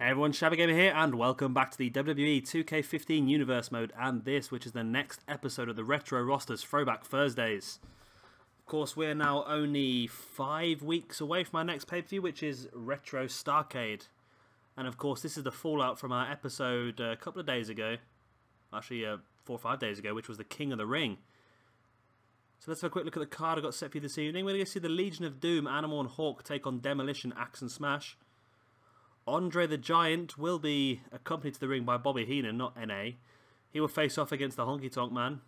Hey everyone, Shabby Gamer here, and welcome back to the WWE 2K15 Universe Mode, and this, which is the next episode of the Retro Rosters Throwback Thursdays. Of course, we're now only 5 weeks away from our next pay-per-view, which is Retro Starrcade. And of course, this is the fallout from our episode a couple of days ago, actually 4 or 5 days ago, which was the King of the Ring. So let's have a quick look at the card I got set for you this evening. We're going to see the Legion of Doom, Animal and Hawk take on Demolition, Axe and Smash. Andre the Giant will be accompanied to the ring by Bobby Heenan, not NA. He will face off against the Honky Tonk Man.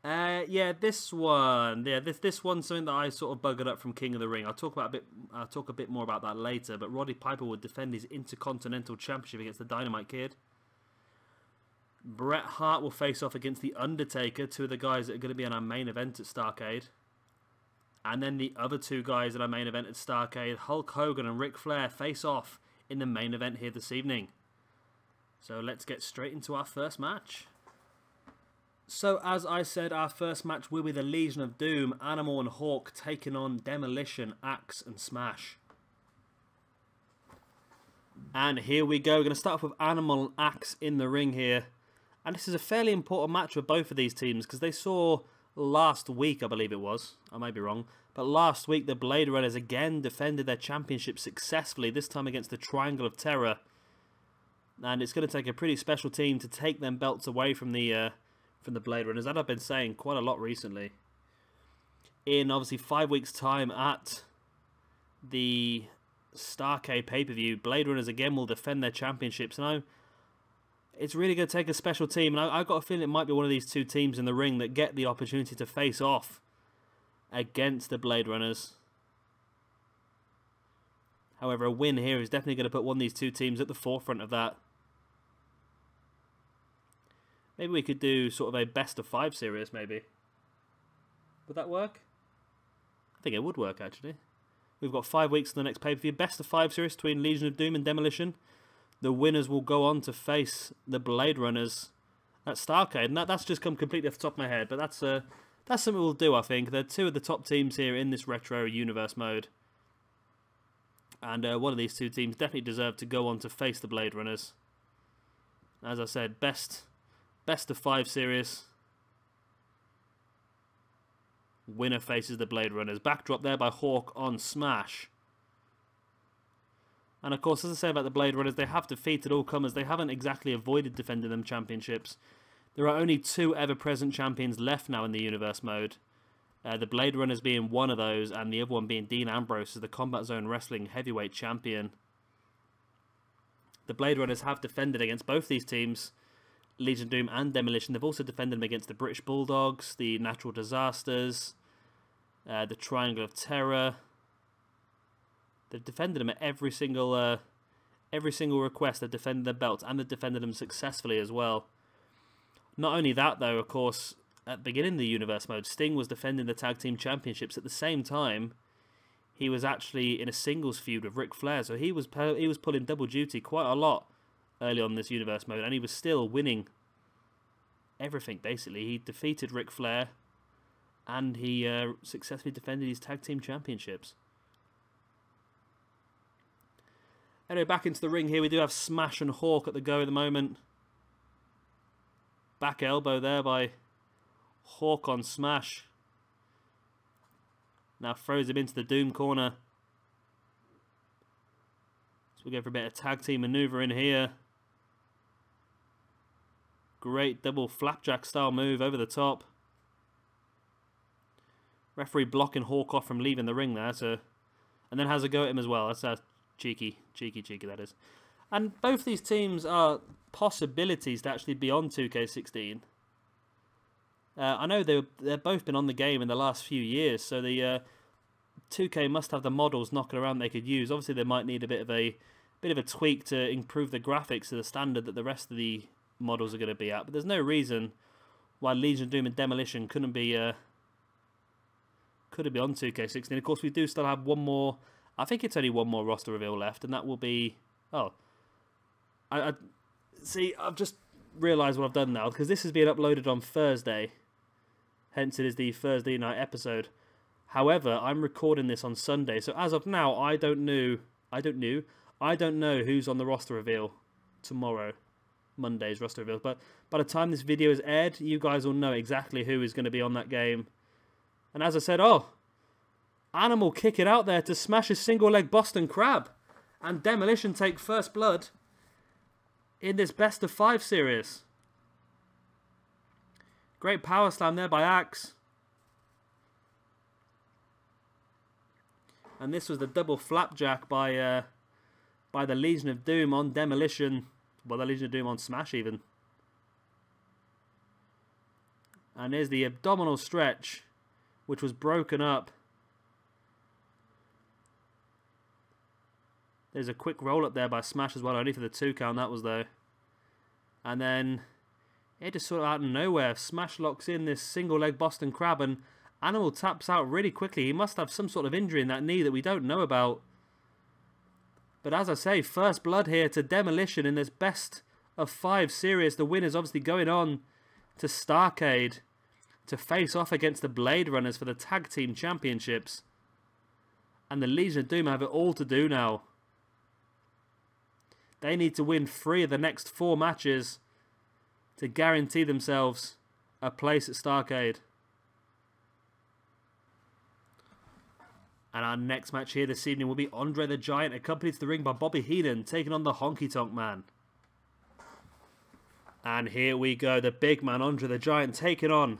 This one's something that I sort of buggered up from King of the Ring. I'll talk a bit more about that later. But Roddy Piper would defend his Intercontinental Championship against the Dynamite Kid. Bret Hart will face off against the Undertaker, two of the guys that are going to be on our main event at Starrcade. And then the other two guys in our main event at Starrcade, Hulk Hogan and Ric Flair, face off in the main event here this evening. So let's get straight into our first match. So as I said, our first match will be the Legion of Doom, Animal and Hawk taking on Demolition, Axe and Smash. And here we go. We're going to start off with Animal and Axe in the ring here. And this is a fairly important match for both of these teams because they saw last week, I believe it was, I might be wrong, but last week the Blade Runners again defended their championship successfully, this time against the Triangle of Terror. And it's going to take a pretty special team to take them belts away from the Blade Runners. That I've been saying quite a lot recently. In obviously 5 weeks' time at the Starrcade pay-per-view, Blade Runners again will defend their championships, and it's really going to take a special team, and I've got a feeling it might be one of these two teams in the ring that get the opportunity to face off against the Blade Runners. However, a win here is definitely going to put one of these two teams at the forefront of that. Maybe we could do sort of a best-of-5 series, maybe. Would that work? I think it would work, actually. We've got 5 weeks to the next pay-per-view. Best-of-5 series between Legion of Doom and Demolition. The winners will go on to face the Blade Runners at Starrcade. And that's just come completely off the top of my head. But that's something we'll do, I think. They're two of the top teams here in this Retro Universe mode. And one of these two teams definitely deserve to go on to face the Blade Runners. As I said, best-of-5 series. Winner faces the Blade Runners. Backdrop there by Hawk on Smash. And of course, as I say about the Blade Runners, they have defeated all comers. They haven't exactly avoided defending them championships. There are only 2 ever-present champions left now in the Universe mode. The Blade Runners being one of those, and the other one being Dean Ambrose as the Combat Zone Wrestling Heavyweight Champion. The Blade Runners have defended against both these teams, Legion of Doom and Demolition. They've also defended them against the British Bulldogs, the Natural Disasters, the Triangle of Terror. They've defended them at every single request. They've defended their belts, and they've defended them successfully as well. Not only that, though, of course, at the beginning of the Universe mode, Sting was defending the Tag Team Championships. At the same time, he was actually in a singles feud with Ric Flair, so he was pulling double duty quite a lot early on in this Universe mode, and he was still winning everything, basically. He defeated Ric Flair, and he successfully defended his Tag Team Championships. Anyway, back into the ring here. We do have Smash and Hawk at the go at the moment. Back elbow there by Hawk on Smash. Now throws him into the Doom corner. So we go for a bit of tag team maneuver in here. Great double flapjack style move over the top. Referee blocking Hawk off from leaving the ring there. And then has a go at him as well. That's cheeky that is. And both these teams are possibilities to actually be on 2K16. I know they've both been on the game in the last few years, so the 2K must have the models knocking around they could use. Obviously, they might need a bit of a tweak to improve the graphics to the standard that the rest of the models are going to be at. But there's no reason why Legion of Doom and Demolition couldn't be on 2K16. Of course, we do still have one more. I think it's only one more roster reveal left, and that will be... Oh. See, I've just realised what I've done now, because this is being uploaded on Thursday. Hence, it is the Thursday night episode. However, I'm recording this on Sunday, so as of now, I don't know I don't know who's on the roster reveal tomorrow, Monday's roster reveal. But by the time this video is aired, you guys will know exactly who is going to be on that game. And as I said, oh, Animal kick it out there to smash his single leg Boston Crab. And Demolition take first blood in this best of 5 series. Great power slam there by Axe. And this was the double flapjack by the Legion of Doom on Demolition. Well, the Legion of Doom on Smash even. And here's the abdominal stretch, which was broken up. There's a quick roll up there by Smash as well, only for the 2 count that was though. And then it just sort of out of nowhere, Smash locks in this single leg Boston Crab and Animal taps out really quickly. He must have some sort of injury in that knee that we don't know about. But as I say, first blood here to Demolition in this best of 5 series. The winner's obviously going on to Starrcade to face off against the Blade Runners for the Tag Team Championships. And the Legion of Doom have it all to do now. They need to win 3 of the next 4 matches to guarantee themselves a place at Starrcade. And our next match here this evening will be Andre the Giant, accompanied to the ring by Bobby Heenan, taking on the Honky Tonk Man. And here we go, the big man, Andre the Giant, taking on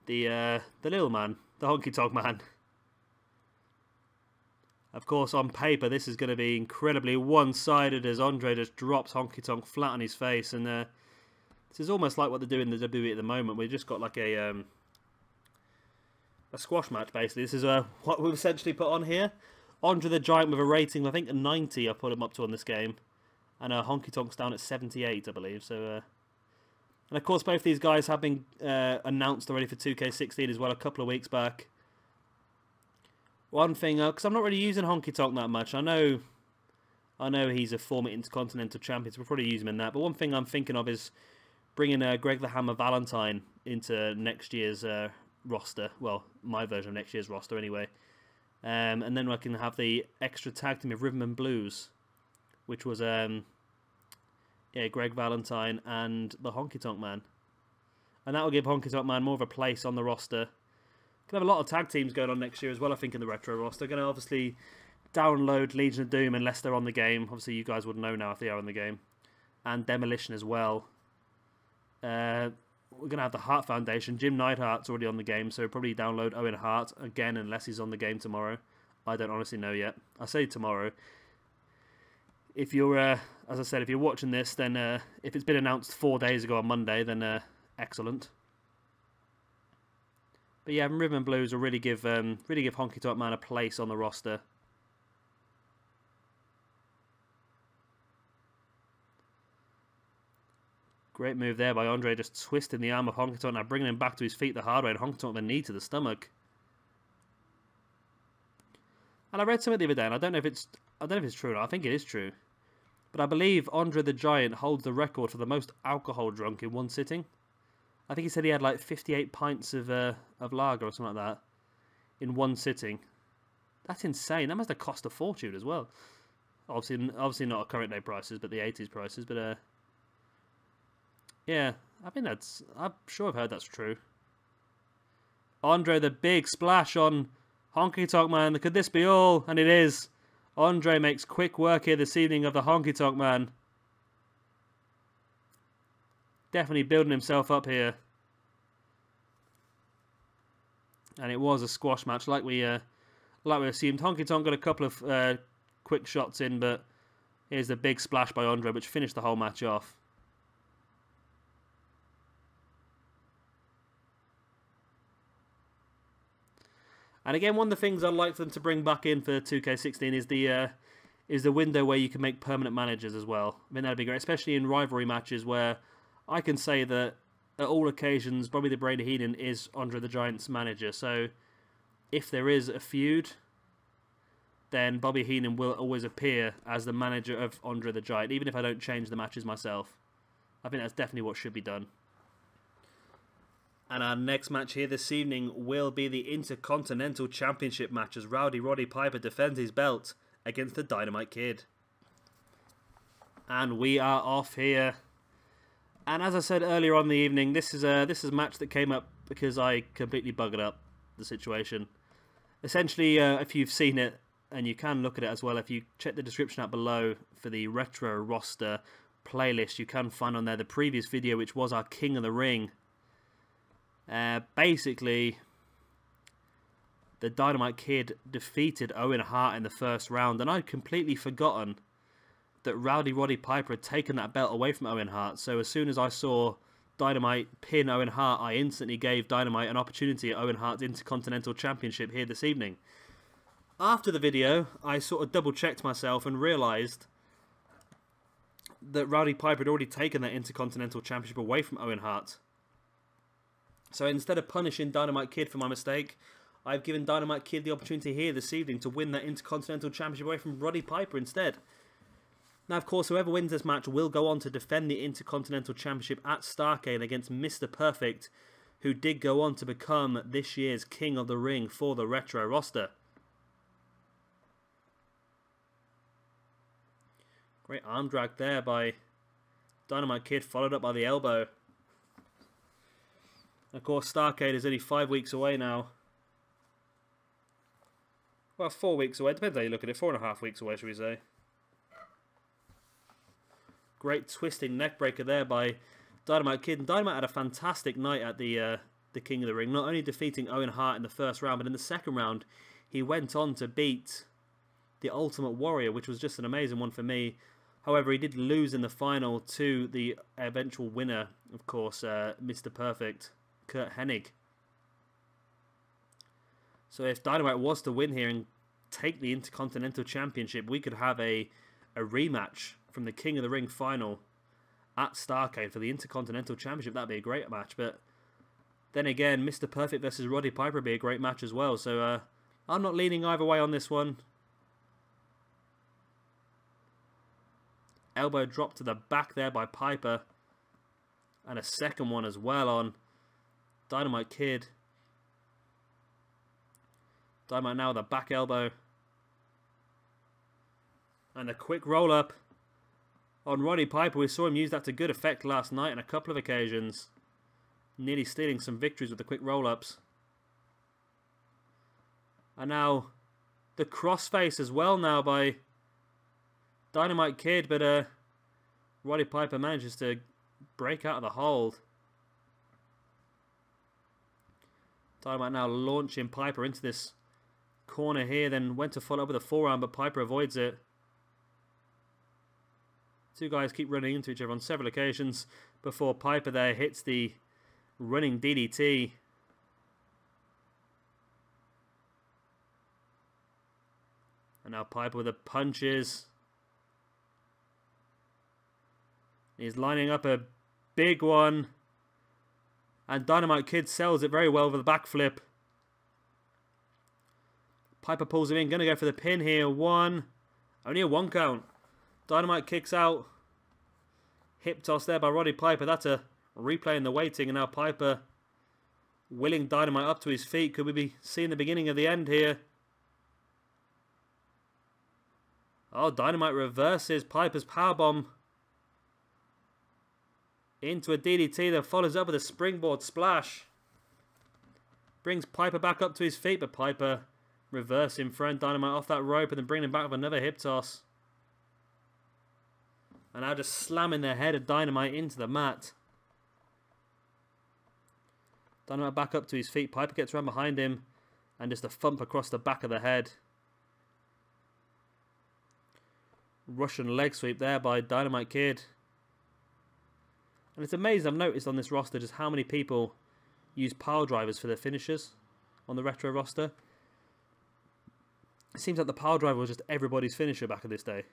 the little man, the Honky Tonk Man. Of course, on paper, this is going to be incredibly one-sided as Andre just drops Honky Tonk flat on his face. And this is almost like what they're doing in the WWE at the moment. We've just got like a squash match, basically. This is what we've essentially put on here. Andre the Giant with a rating, I think, a 90 I put him up to on this game. And Honky Tonk's down at 78, I believe. So, and of course, both these guys have been announced already for 2K16 as well a couple of weeks back. One thing, because I'm not really using Honky Tonk that much. I know he's a former Intercontinental Champion, so we'll probably use him in that. But one thing I'm thinking of is bringing Greg the Hammer Valentine into next year's roster. Well, my version of next year's roster anyway. And then I can have the extra tag team of Rhythm and Blues, which was Greg Valentine and the Honky Tonk Man. And that will give Honky Tonk Man more of a place on the roster. Going to have a lot of tag teams going on next year as well, I think, in the Retro roster. Going to obviously download Legion of Doom unless they're on the game. Obviously, you guys would know now if they are on the game. And Demolition as well. We're going to have the Hart Foundation. Jim Neidhart's already on the game, so probably download Owen Hart again unless he's on the game tomorrow. I don't honestly know yet. I say tomorrow. If you're, as I said, if you're watching this, then if it's been announced 4 days ago on Monday, then excellent. But yeah, Rhythm and Blues will really give Honky Tonk Man a place on the roster. Great move there by Andre, just twisting the arm of Honky Tonk, now bringing him back to his feet the hard way, and Honky Tonk with a knee to the stomach. And I read something the other day, and I don't know if it's true or not. I think it is true. But I believe Andre the Giant holds the record for the most alcohol drunk in one sitting. I think he said he had like 58 pints of lager or something like that in one sitting. That's insane. That must have cost a fortune as well. Obviously not at current day prices, but the 80s prices. But yeah, I'm sure I've heard that's true. Andre, the big splash on Honky Tonk Man. Could this be all? And it is. Andre makes quick work here this evening of the Honky Tonk Man. Definitely building himself up here. And it was a squash match like we assumed. Honky Tonk got a couple of quick shots in, but here's the big splash by Andre, which finished the whole match off. And again, one of the things I'd like them to bring back in for 2K16 is the window where you can make permanent managers as well. I mean, that'd be great, especially in rivalry matches where I can say that at all occasions, Bobby the Brain Heenan is Andre the Giant's manager. So if there is a feud, then Bobby Heenan will always appear as the manager of Andre the Giant, even if I don't change the matches myself. I think that's definitely what should be done. And our next match here this evening will be the Intercontinental Championship match as Roddy Piper defends his belt against the Dynamite Kid. And we are off here. And as I said earlier on in the evening, this is a match that came up because I completely buggered up the situation. Essentially, if you've seen it, and you can look at it as well, if you check the description out below for the Retro Roster playlist, you can find on there the previous video, which was our King of the Ring. Basically, the Dynamite Kid defeated Owen Hart in the first round, and I'd completely forgotten that Roddy Piper had taken that belt away from Owen Hart. So as soon as I saw Dynamite pin Owen Hart, I instantly gave Dynamite an opportunity at Owen Hart's Intercontinental Championship here this evening. After the video, I sort of double-checked myself and realised that Roddy Piper had already taken that Intercontinental Championship away from Owen Hart. So instead of punishing Dynamite Kid for my mistake, I've given Dynamite Kid the opportunity here this evening to win that Intercontinental Championship away from Roddy Piper instead. Now, of course, whoever wins this match will go on to defend the Intercontinental Championship at Starrcade against Mr. Perfect, who did go on to become this year's King of the Ring for the Retro Roster. Great arm drag there by Dynamite Kid, followed up by the elbow. Of course, Starrcade is only 5 weeks away now. Well, 4 weeks away. Depends how you look at it. 4.5 weeks away, should we say. Great twisting neckbreaker there by Dynamite Kid. And Dynamite had a fantastic night at the King of the Ring. Not only defeating Owen Hart in the first round, but in the second round, he went on to beat the Ultimate Warrior, which was just an amazing one for me. However, he did lose in the final to the eventual winner, of course, Mr. Perfect, Curt Hennig. So if Dynamite was to win here and take the Intercontinental Championship, we could have a rematch from the King of the Ring final at Starrcade for the Intercontinental Championship. That'd be a great match. But then again, Mr. Perfect versus Roddy Piper would be a great match as well. So I'm not leaning either way on this one. Elbow drop to the back there by Piper. And a second one as well on Dynamite Kid. Dynamite now with a back elbow. And a quick roll up on Roddy Piper. We saw him use that to good effect last night on a couple of occasions. Nearly stealing some victories with the quick roll ups. And now the crossface as well now by Dynamite Kid, but Roddy Piper manages to break out of the hold. Dynamite now launching Piper into this corner here, then went to follow up with a forearm, but Piper avoids it. Two guys keep running into each other on several occasions before Piper there hits the running DDT. And now Piper with the punches. He's lining up a big one. And Dynamite Kid sells it very well with the backflip. Piper pulls him in. Going to go for the pin here. One. Only a 1 count. Dynamite kicks out. Hip toss there by Roddy Piper. That's a replay in the waiting. And now Piper willing Dynamite up to his feet. Could we be seeing the beginning of the end here? Oh, Dynamite reverses Piper's powerbomb into a DDT that follows up with a springboard splash. Brings Piper back up to his feet, but Piper reversing, throwing Dynamite off that rope and then bringing him back with another hip toss. And now just slamming the head of Dynamite into the mat. Dynamite back up to his feet. Piper gets around behind him and just a thump across the back of the head. Russian leg sweep there by Dynamite Kid. And it's amazing, I've noticed on this roster just how many people use pile drivers for their finishers on the Retro roster. It seems like the pile driver was just everybody's finisher back in this day.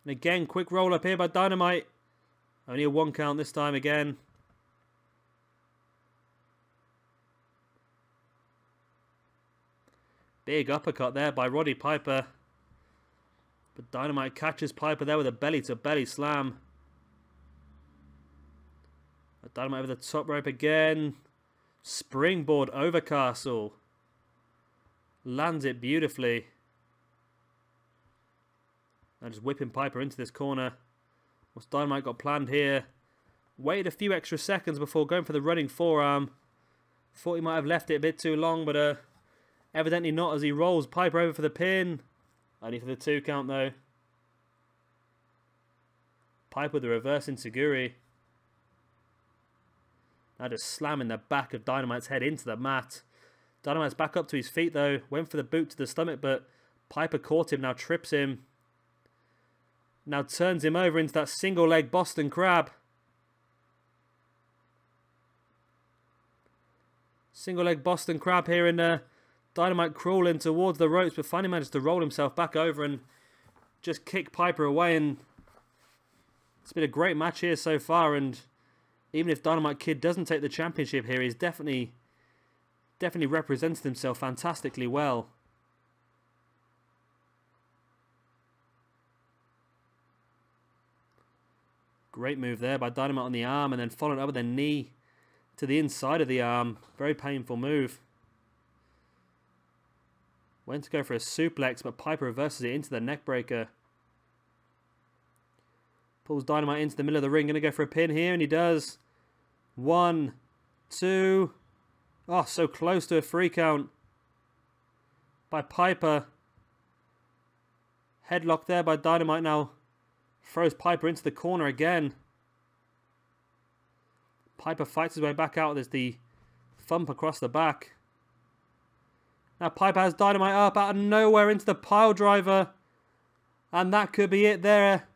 And again, quick roll up here by Dynamite. Only a 1 count this time again. Big uppercut there by Roddy Piper. But Dynamite catches Piper there with a belly-to-belly slam. But Dynamite over the top rope again. Springboard overcastle. Lands it beautifully. And just whipping Piper into this corner. What's Dynamite got planned here? Waited a few extra seconds before going for the running forearm. Thought he might have left it a bit too long, but evidently not, as he rolls Piper over for the pin. Only for the 2 count though. Piper with the reverse enziguri. Now just slamming the back of Dynamite's head into the mat. Dynamite's back up to his feet though. Went for the boot to the stomach, but Piper caught him, now trips him. Now turns him over into that single leg Boston Crab. Single leg Boston Crab here, in Dynamite crawling towards the ropes, but finally manages to roll himself back over and just kick Piper away. And it's been a great match here so far, and even if Dynamite Kid doesn't take the championship here, he's definitely represented himself fantastically well. Great move there by Dynamite on the arm, and then followed up with a knee to the inside of the arm. Very painful move. Went to go for a suplex, but Piper reverses it into the neckbreaker. Pulls Dynamite into the middle of the ring. Going to go for a pin here, and he does. 1, 2. Oh, so close to a 3 count by Piper. Headlock there by Dynamite now. Throws Piper into the corner again. Piper fights his way back out. There's the thump across the back. Now Piper has Dynamite up out of nowhere into the pile driver. And that could be it there.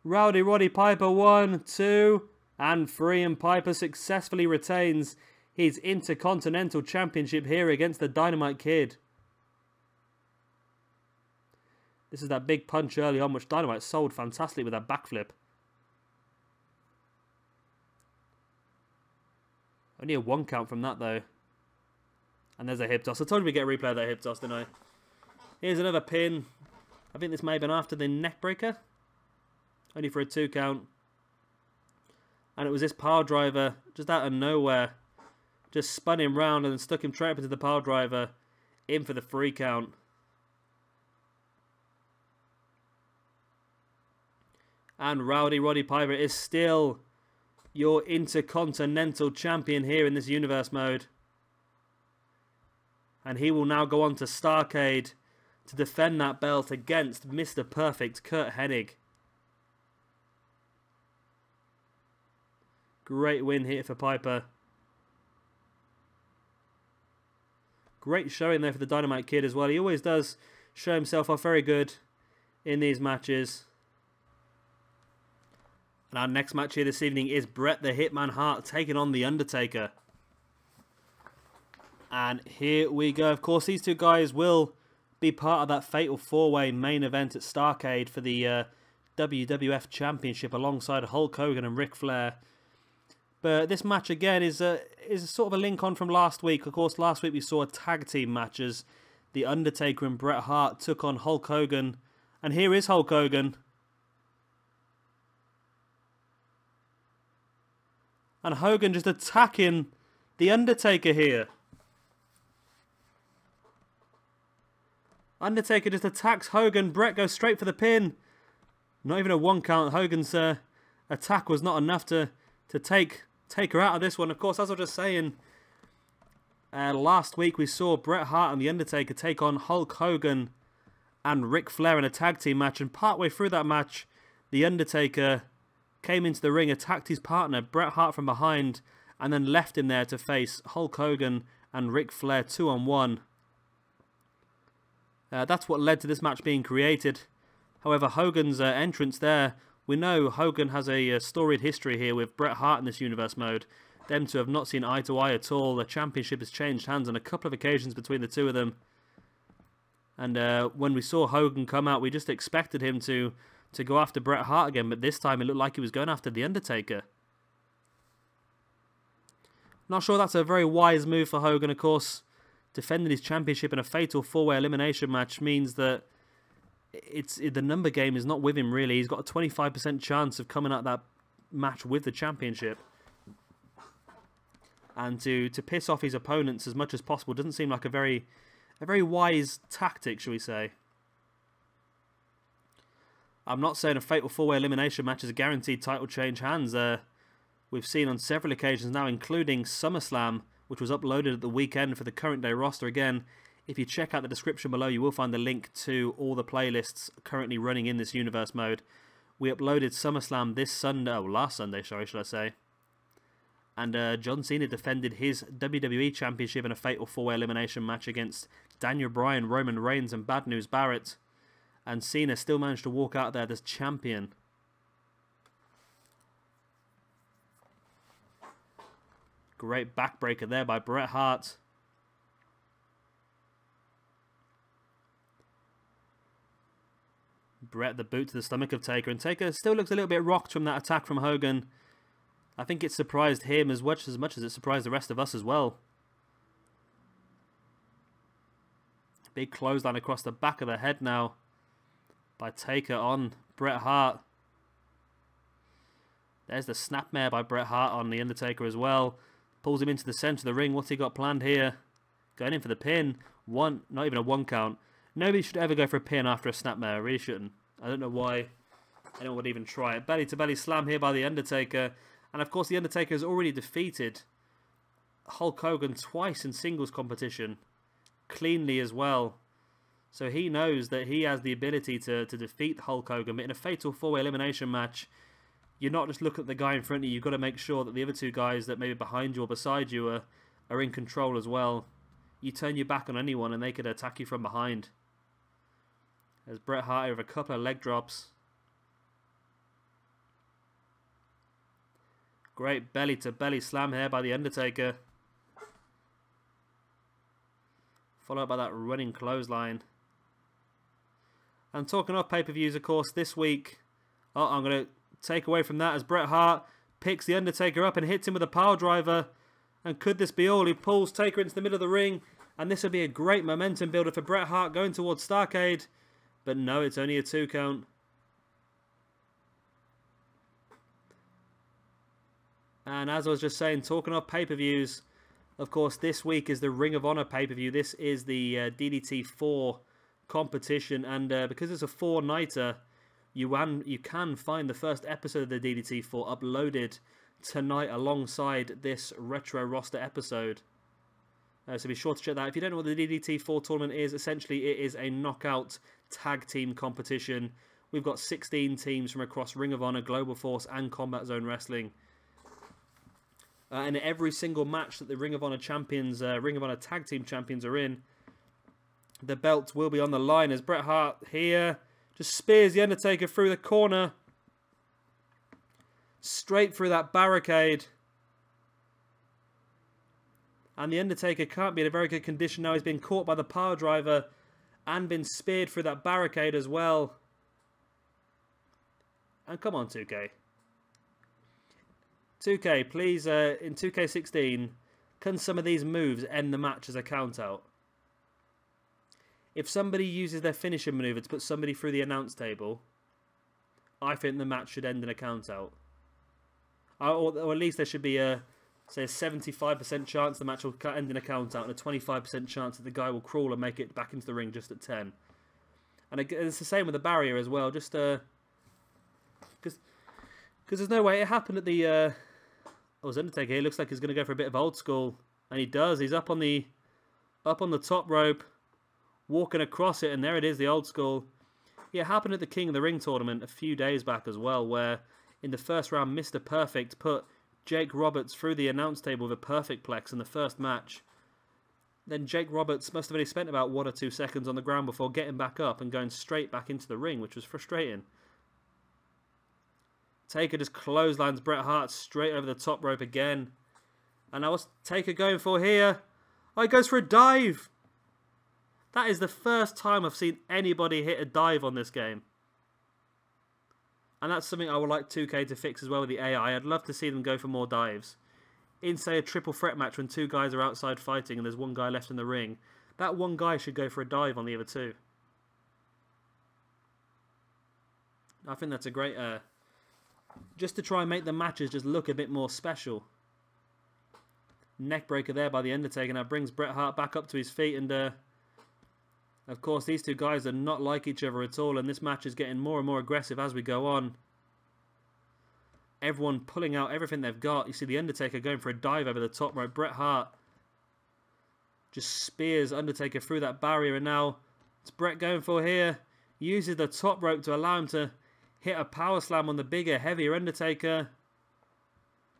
Roddy Piper, 1, 2, and 3. And Piper successfully retains his Intercontinental Championship here against the Dynamite Kid. This is that big punch early on, which Dynamite sold fantastically with that backflip. Only a 1 count from that, though. And there's a hip toss. I told you we'd get a replay of that hip toss, didn't I? Here's another pin. I think this may have been after the neckbreaker. Only for a 2 count. And it was this pile driver, just out of nowhere. Just spun him round and stuck him straight up into the pile driver. In for the 3 count. And Roddy Piper is still your Intercontinental Champion here in this Universe mode. And he will now go on to Starrcade to defend that belt against Mr. Perfect Curt Hennig. Great win here for Piper. Great showing there for the Dynamite Kid as well. He always does show himself off very good in these matches. And our next match here this evening is Bret the Hitman Hart taking on the Undertaker. And here we go. Of course, these two guys will be part of that Fatal 4-Way main event at Starrcade for the WWF Championship alongside Hulk Hogan and Ric Flair. But this match again is sort of a link on from last week. Of course, last week we saw a tag team match as the Undertaker and Bret Hart took on Hulk Hogan. And here is Hulk Hogan. And Hogan just attacking the Undertaker here. Undertaker just attacks Hogan. Bret goes straight for the pin. Not even a 1 count. Hogan's attack was not enough to take her out of this one. Of course, as I was just saying, last week we saw Bret Hart and the Undertaker take on Hulk Hogan and Ric Flair in a tag team match. And partway through that match, the Undertaker came into the ring, attacked his partner, Bret Hart, from behind, and then left him there to face Hulk Hogan and Ric Flair 2-on-1. That's what led to this match being created. However, Hogan's entrance there, we know Hogan has a storied history here with Bret Hart in this Universe mode. Them two have not seen eye to eye at all. The championship has changed hands on a couple of occasions between the two of them. And when we saw Hogan come out, we just expected him to go after Bret Hart again, but this time it looked like he was going after The Undertaker. Not sure that's a very wise move for Hogan, of course. Defending his championship in a fatal 4-way elimination match means that the number game is not with him, really. He's got a 25% chance of coming out that match with the championship. And to piss off his opponents as much as possible doesn't seem like a very wise tactic, shall we say. I'm not saying a fatal 4-way elimination match is a guaranteed title change hands. We've seen on several occasions now, including SummerSlam, which was uploaded at the weekend for the current day roster. Again, if you check out the description below, you will find the link to all the playlists currently running in this universe mode. We uploaded SummerSlam this Sunday, last Sunday, sorry, should I say. And John Cena defended his WWE Championship in a fatal 4-way elimination match against Daniel Bryan, Roman Reigns, and Bad News Barrett. And Cena still managed to walk out there as champion. Great backbreaker there by Bret Hart. Bret, the boot to the stomach of Taker. And Taker still looks a little bit rocked from that attack from Hogan. I think it surprised him as much as it surprised the rest of us as well. Big clothesline across the back of the head now by Taker on Bret Hart. There's the snapmare by Bret Hart on The Undertaker as well. Pulls him into the centre of the ring. What's he got planned here? Going in for the pin. Not even a 1 count. Nobody should ever go for a pin after a snapmare. I really shouldn't. I don't know why anyone would even try it. Belly to belly slam here by The Undertaker. And of course The Undertaker has already defeated Hulk Hogan twice in singles competition. Cleanly as well. So he knows that he has the ability to defeat Hulk Hogan. But in a fatal 4-way elimination match, you're not just looking at the guy in front of you. You've got to make sure that the other 2 guys that may be behind you or beside you are in control as well. You turn your back on anyone and they could attack you from behind. There's Bret Hart over a couple of leg drops. Great belly to belly slam here by The Undertaker. Followed by that running clothesline. And talking of pay-per-views, of course, this week, I'm going to take away from that as Bret Hart picks The Undertaker up and hits him with a power driver. And could this be all? He pulls Taker into the middle of the ring. And this would be a great momentum builder for Bret Hart going towards Starrcade. But no, it's only a 2 count. And as I was just saying, talking of pay-per-views, of course, this week is the Ring of Honor pay-per-view. This is the DDT 4 competition. And because it's a 4-nighter, you can find the first episode of the DDT 4 uploaded tonight alongside this retro roster episode. So be sure to check that. If you don't know what the DDT 4 tournament is, essentially it is a knockout tag team competition. We've got 16 teams from across Ring of Honor, Global Force and Combat Zone Wrestling. And every single match that the Ring of Honor champions, Ring of Honor tag team champions are in, the belt will be on the line as Bret Hart here just spears The Undertaker through the corner. Straight through that barricade. And The Undertaker can't be in a very good condition now. He's been caught by the power driver and been speared through that barricade as well. And come on, 2K. 2K, please, in 2K16, can some of these moves end the match as a count-out? If somebody uses their finishing maneuver to put somebody through the announce table, I think the match should end in a count-out. Or at least there should be say a 75% chance the match will end in a count-out and a 25% chance that the guy will crawl and make it back into the ring just at 10. And it's the same with the barrier as well, just because there's no way. It happened at the Undertaker here. Looks like he's going to go for a bit of old school, and he does. He's up on the top rope, walking across it, and there it is, the old school. Yeah, it happened at the King of the Ring tournament a few days back as well, where in the first round, Mr. Perfect put Jake Roberts through the announce table with a perfect plex in the first match. Then Jake Roberts must have only spent about 1 or 2 seconds on the ground before getting back up and going straight back into the ring, which was frustrating. Taker just clotheslines Bret Hart straight over the top rope again. And now what's Taker going for here? Oh, he goes for a dive. That is the first time I've seen anybody hit a dive on this game. And that's something I would like 2K to fix as well with the AI. I'd love to see them go for more dives. In, say, a triple threat match when 2 guys are outside fighting and there's 1 guy left in the ring, that 1 guy should go for a dive on the other 2. I think that's a great... just to try and make the matches just look a bit more special. Neckbreaker there by The Undertaker. Now brings Bret Hart back up to his feet, and Of course, these two guys are not like each other at all, and this match is getting more and more aggressive as we go on. Everyone pulling out everything they've got. You see the Undertaker going for a dive over the top rope. Bret Hart just spears Undertaker through that barrier, and now it's Bret going for here. Uses the top rope to allow him to hit a power slam on the bigger, heavier Undertaker.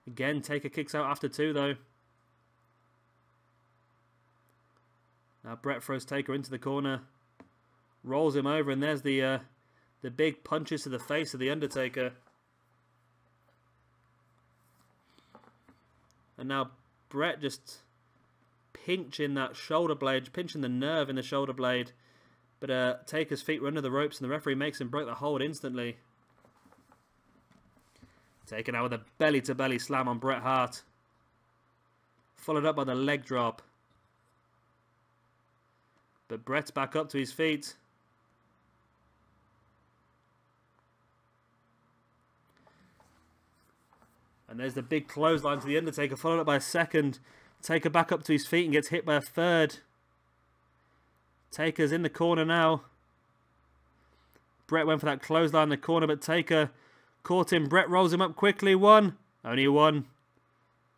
Again, Taker kicks out after 2 though. Now Bret throws Taker into the corner. Rolls him over, and there's the big punches to the face of the Undertaker. And now Bret just pinching that shoulder blade, pinching the nerve in the shoulder blade. But Taker's feet were under the ropes, and the referee makes him break the hold instantly. Taken out with a belly-to-belly slam on Bret Hart. Followed up by the leg drop. But Bret's back up to his feet. And there's the big clothesline to the Undertaker, followed up by a second. Taker back up to his feet and gets hit by a third. Taker's in the corner now. Bret went for that clothesline in the corner, but Taker caught him. Bret rolls him up quickly. 1. Only 1.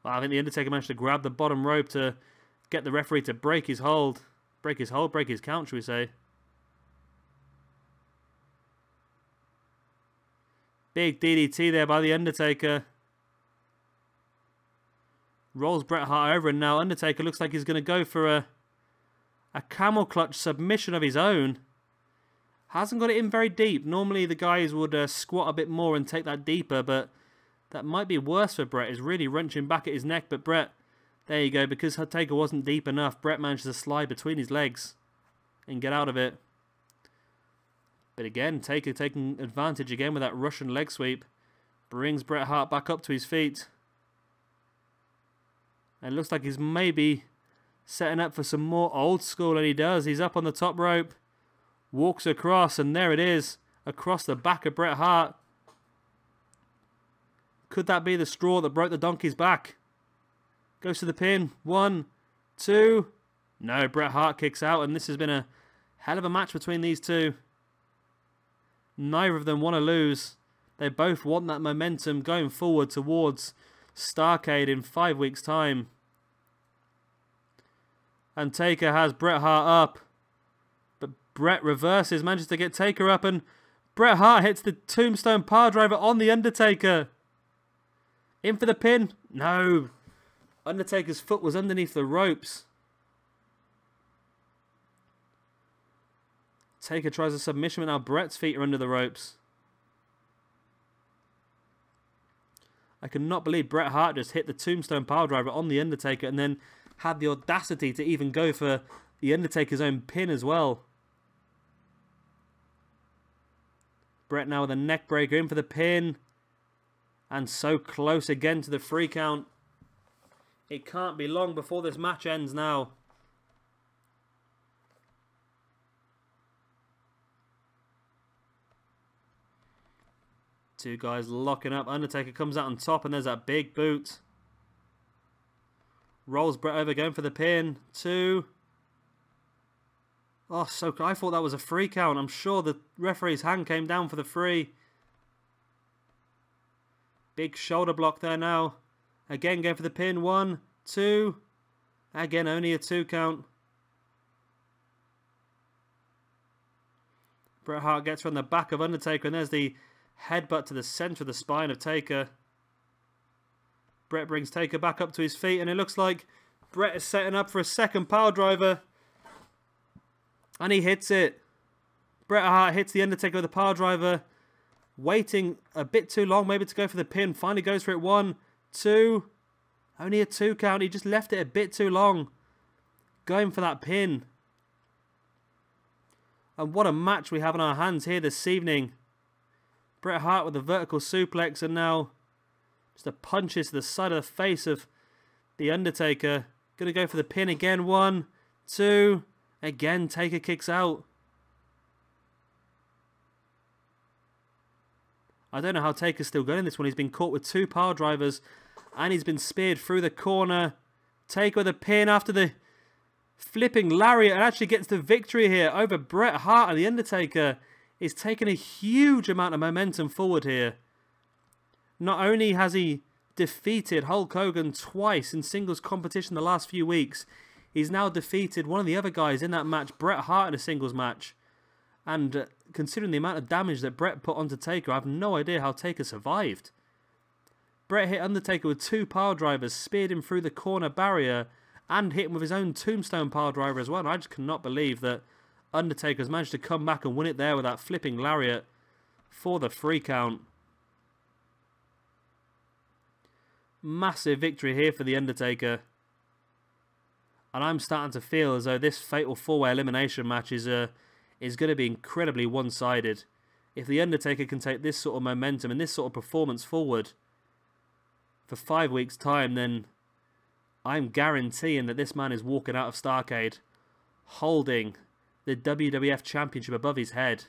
Well, I think the Undertaker managed to grab the bottom rope to get the referee to break his hold. Break his count, shall we say. Big DDT there by the Undertaker. Rolls Bret Hart over, and now Undertaker looks like he's going to go for a camel clutch submission of his own. Hasn't got it in very deep. Normally the guys would squat a bit more and take that deeper, but that might be worse for Bret. He's really wrenching back at his neck, but Bret, there you go, because Taker wasn't deep enough, Bret managed to slide between his legs and get out of it. But again, Taker taking advantage again with that Russian leg sweep. Brings Bret Hart back up to his feet. And it looks like he's maybe setting up for some more old school, and he does. He's up on the top rope. Walks across, and there it is. Across the back of Bret Hart. Could that be the straw that broke the donkey's back? Goes to the pin. 1, 2. No, Bret Hart kicks out, and this has been a hell of a match between these two. Neither of them want to lose. They both want that momentum going forward towards Starrcade in 5 weeks' time. And Taker has Bret Hart up. But Bret reverses, manages to get Taker up, and Bret Hart hits the tombstone piledriver on the Undertaker. In for the pin. No. Undertaker's foot was underneath the ropes. Taker tries a submission, but now Bret's feet are under the ropes. I cannot believe Bret Hart just hit the tombstone piledriver on the Undertaker and then had the audacity to even go for the Undertaker's own pin as well. Bret now with a neck breaker in for the pin. And so close again to the 3 count. It can't be long before this match ends now. Two guys locking up. Undertaker comes out on top, and there's that big boot. Rolls Bret over, going for the pin. 2. Oh, so I thought that was a 3 count. I'm sure the referee's hand came down for the 3. Big shoulder block there now. Again, going for the pin. 1, 2. Again, only a 2 count. Bret Hart gets from the back of Undertaker, and there's the headbutt to the centre of the spine of Taker. Bret brings Taker back up to his feet, and it looks like Bret is setting up for a second power driver. And he hits it. Bret Hart hits the Undertaker with a power driver. Waiting a bit too long, maybe to go for the pin. Finally goes for it. 1, 2. Only a 2 count. He just left it a bit too long. Going for that pin. And what a match we have on our hands here this evening. Bret Hart with a vertical suplex, and now just a punches to the side of the face of the Undertaker. Going to go for the pin again. 1, 2. Again, Taker kicks out. I don't know how Taker's still going in this one. He's been caught with 2 power drivers, and he's been speared through the corner. Taker with a pin after the Flipping lariat and actually gets the victory here over Bret Hart, and the Undertaker is taking a huge amount of momentum forward here. Not only has he defeated Hulk Hogan twice in singles competition the last few weeks, he's now defeated one of the other guys in that match, Bret Hart, in a singles match. And considering the amount of damage that Bret put onto Taker, I have no idea how Taker survived. Bret hit Undertaker with 2 pile drivers, speared him through the corner barrier, and hit him with his own tombstone pile driver as well. And I just cannot believe that Undertaker's managed to come back and win it there with that flipping lariat for the 3 count. Massive victory here for the Undertaker. And I'm starting to feel as though this fatal 4-way elimination match is going to be incredibly one-sided. If the Undertaker can take this sort of momentum and this sort of performance forward for 5 weeks' time, then I'm guaranteeing that this man is walking out of Starrcade holding the WWF Championship above his head.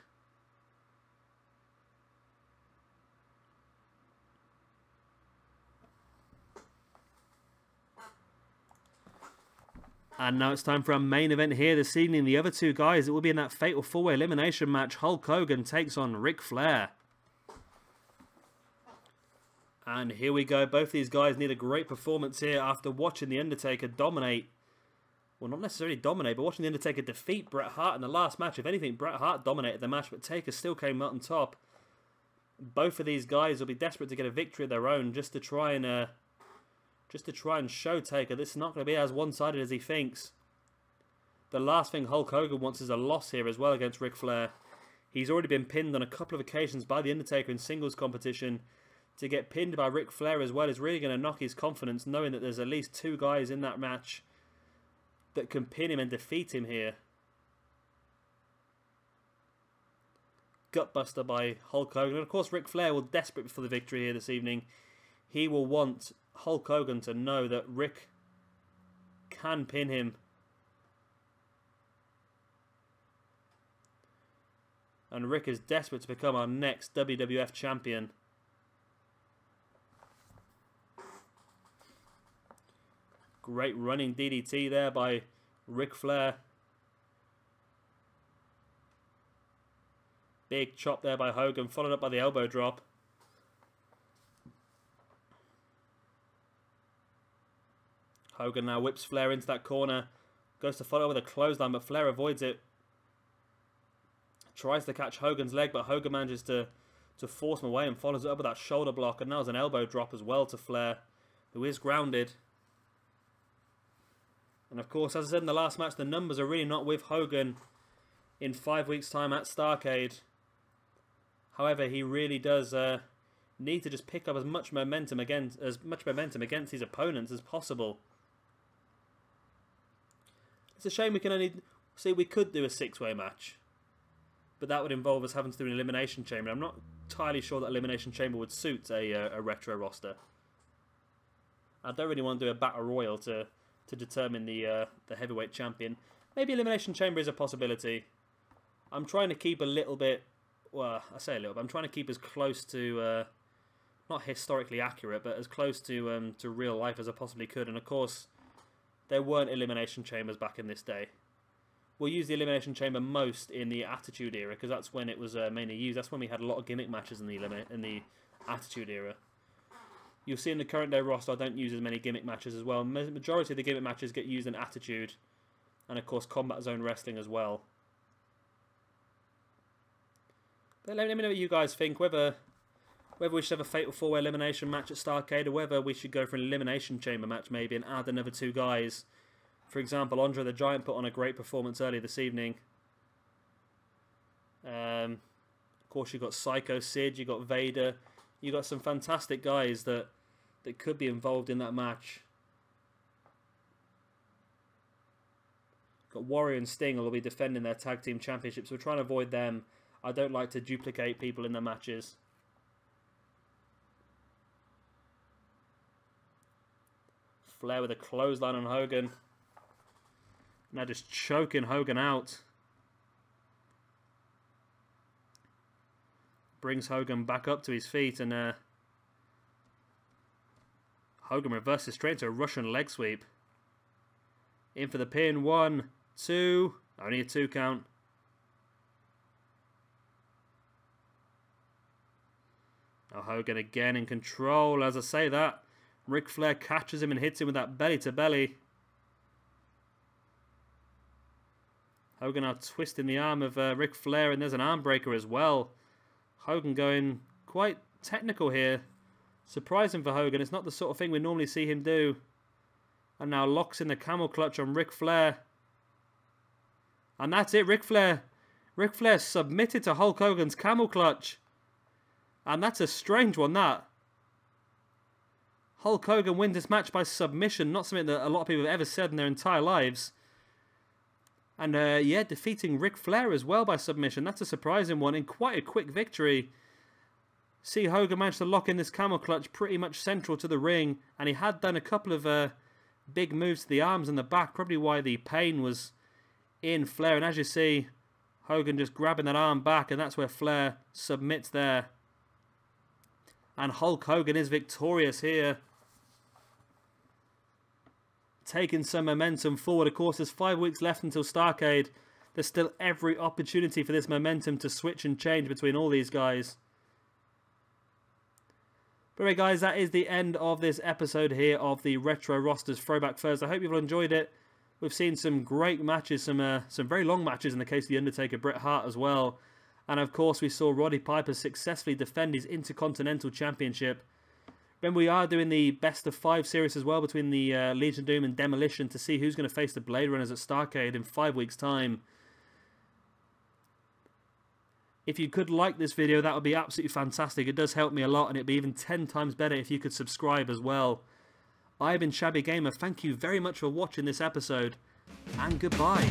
And now it's time for our main event here this evening. The other 2 guys that will be in that fatal 4-way elimination match. Hulk Hogan takes on Ric Flair. And here we go. Both these guys need a great performance here after watching The Undertaker dominate. Well, not necessarily dominate, but watching The Undertaker defeat Bret Hart in the last match. If anything, Bret Hart dominated the match, but Taker still came out on top. Both of these guys will be desperate to get a victory of their own just to try and show Taker this is not going to be as one-sided as he thinks. The last thing Hulk Hogan wants is a loss here as well against Ric Flair. He's already been pinned on a couple of occasions by The Undertaker in singles competition. To get pinned by Ric Flair as well is really going to knock his confidence, knowing that there's at least 2 guys in that match that can pin him and defeat him here. Gutbuster by Hulk Hogan. And of course Ric Flair will desperate for the victory here this evening. He will want Hulk Hogan to know that Rick can pin him. And Rick is desperate to become our next WWF champion. Great running DDT there by Ric Flair. Big chop there by Hogan, followed up by the elbow drop. Hogan now whips Flair into that corner. Goes to follow with a clothesline, but Flair avoids it. Tries to catch Hogan's leg, but Hogan manages to force him away and follows it up with that shoulder block. And now there's an elbow drop as well to Flair, who is grounded. And of course, as I said in the last match, the numbers are really not with Hogan in 5 weeks' time at Starrcade. However, he really does need to just pick up as much momentum against his opponents as possible. It's a shame we can only see we could do a 6-way match, but that would involve us having to do an elimination chamber. I'm not entirely sure that elimination chamber would suit a retro roster. I don't really want to do a battle royal to determine the heavyweight champion. Maybe elimination chamber is a possibility. I'm trying to keep a little bit. Well, I say a little bit. I'm trying to keep as close to not historically accurate, but as close to real life as I possibly could. And of course, there weren't elimination chambers back in this day. We'll use the elimination chamber most in the Attitude era because that's when it was mainly used. That's when we had a lot of gimmick matches in the Attitude era. You'll see in the current day roster I don't use as many gimmick matches as well. Majority of the gimmick matches get used in Attitude, and of course Combat Zone Wrestling as well. But let me know what you guys think, whether we should have a Fatal 4-Way elimination match at Starrcade, or whether we should go for an elimination chamber match maybe and add another 2 guys. For example, Andre the Giant put on a great performance earlier this evening. Of course, you've got Psycho Sid, you've got Vader. You've got some fantastic guys that could be involved in that match. Got Warrior and Sting will be defending their tag team championships. We're trying to avoid them. I don't like to duplicate people in their matches. Flair with a clothesline on Hogan. Now just choking Hogan out. Brings Hogan back up to his feet, and Hogan reverses straight into a Russian leg sweep. In for the pin. 1, 2. Only a 2 count. Now Hogan again in control. As I say that, Ric Flair catches him and hits him with that belly to belly. Hogan now twisting the arm of Ric Flair, and there's an arm breaker as well. Hogan going quite technical here. Surprising for Hogan. It's not the sort of thing we normally see him do. And now locks in the camel clutch on Ric Flair. And that's it, Ric Flair. Ric Flair submitted to Hulk Hogan's camel clutch. And that's a strange one, that. Hulk Hogan wins this match by submission. Not something that a lot of people have ever said in their entire lives. And yeah, defeating Ric Flair as well by submission. That's a surprising one in quite a quick victory. See, Hogan managed to lock in this camel clutch pretty much central to the ring. And he had done a couple of big moves to the arms and the back. Probably why the pain was in Flair. And as you see, Hogan just grabbing that arm back. And that's where Flair submits there. And Hulk Hogan is victorious here. Taking some momentum forward. Of course, there's 5 weeks left until Starrcade. There's still every opportunity for this momentum to switch and change between all these guys. But anyway, guys, that is the end of this episode here of the Retro Rosters Throwback Thursday. I hope you've all enjoyed it. We've seen some great matches, some very long matches in the case of The Undertaker, Bret Hart as well. And of course, we saw Roddy Piper successfully defend his Intercontinental Championship. Then we are doing the best of 5 series as well between the Legion of Doom and Demolition to see who's going to face the Blade Runners at Starrcade in 5 weeks' time. If you could like this video, that would be absolutely fantastic. It does help me a lot, and it'd be even 10 times better if you could subscribe as well. I've been Shabby Gamer. Thank you very much for watching this episode, and goodbye.